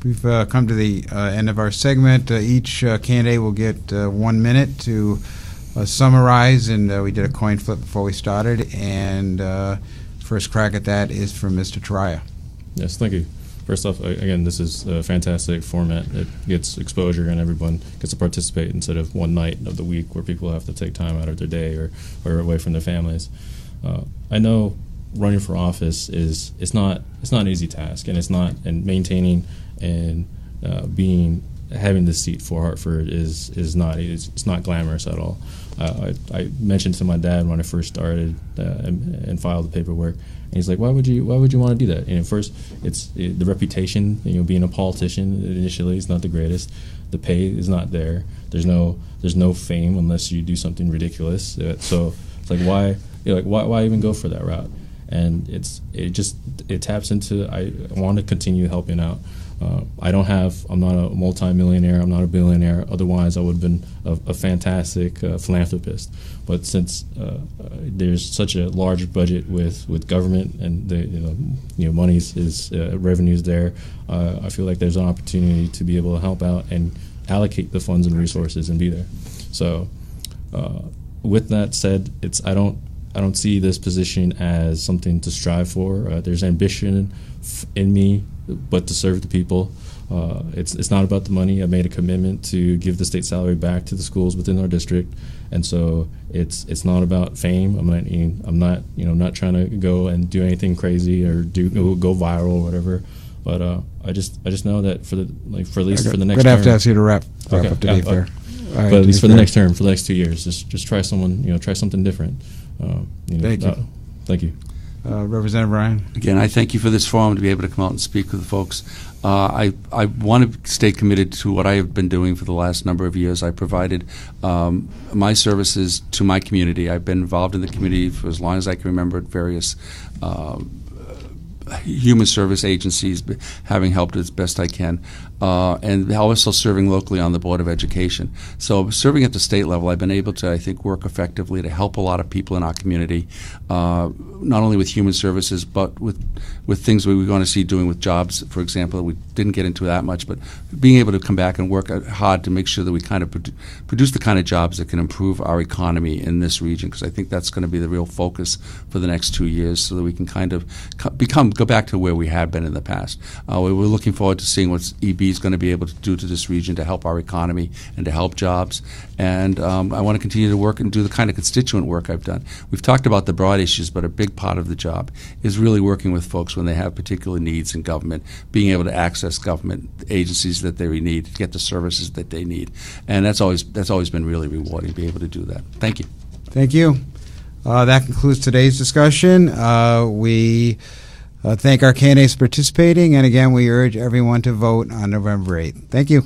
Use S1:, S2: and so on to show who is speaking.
S1: We've come to the end of our segment. Each candidate will get 1 minute to summarize, and we did a coin flip before we started, and first crack at that is from Mr. Taraya.
S2: Yes, thank you. First off, again, this is a fantastic format. It gets exposure and everyone gets to participate instead of one night of the week where people have to take time out of their day or away from their families. I know running for office it's not an easy task, and maintaining and having this seat for Hartford is not glamorous at all. I mentioned to my dad when I first started and filed the paperwork, and he's like, "Why would you want to do that?" And first, it's the reputation. Being a politician initially is not the greatest. The pay is not there. There's no fame unless you do something ridiculous. So it's like why even go for that route? And it taps into I want to continue helping out. I'm not a multi-millionaire, I'm not a billionaire, otherwise I would have been a fantastic philanthropist. But since there's such a large budget with government and the money's revenues there, I feel like there's an opportunity to be able to help out and allocate the funds and resources and be there. So with that said, I don't see this position as something to strive for. There's ambition in me, but to serve the people. It's not about the money. I made a commitment to give the state salary back to the schools within our district, and so it's not about fame. I'm not trying to go and do anything crazy or go viral or whatever. But I just know that for at least for the next.
S1: We're gonna have to ask you to wrap up to be fair.
S2: But at least for the next term, for the next 2 years, just try something different.
S1: Thank you.
S2: Thank you.
S1: Representative Ryan.
S3: Again, I thank you for this forum to be able to come out and speak with the folks. I want to stay committed to what I have been doing for the last number of years. I provided my services to my community. I've been involved in the community for as long as I can remember at various human service agencies, having helped as best I can, and also serving locally on the Board of Education. So serving at the state level, I've been able to, I think, work effectively to help a lot of people in our community, not only with human services, but with things we were going to see doing with jobs, for example. We didn't get into that much, but being able to come back and work hard to make sure that we kind of produce the kind of jobs that can improve our economy in this region, because I think that's going to be the real focus for the next 2 years, so that we can kind of go back to where we had been in the past. We're looking forward to seeing what EB is going to be able to do to this region to help our economy and to help jobs. And I want to continue to work and do the kind of constituent work I've done. We've talked about the broad issues, but a big part of the job is really working with folks when they have particular needs in government, being able to access government agencies that they need, to get the services that they need. And that's always been really rewarding to be able to do that. Thank you.
S1: Thank you. That concludes today's discussion. We thank our candidates for participating, and again, we urge everyone to vote on November 8th. Thank you.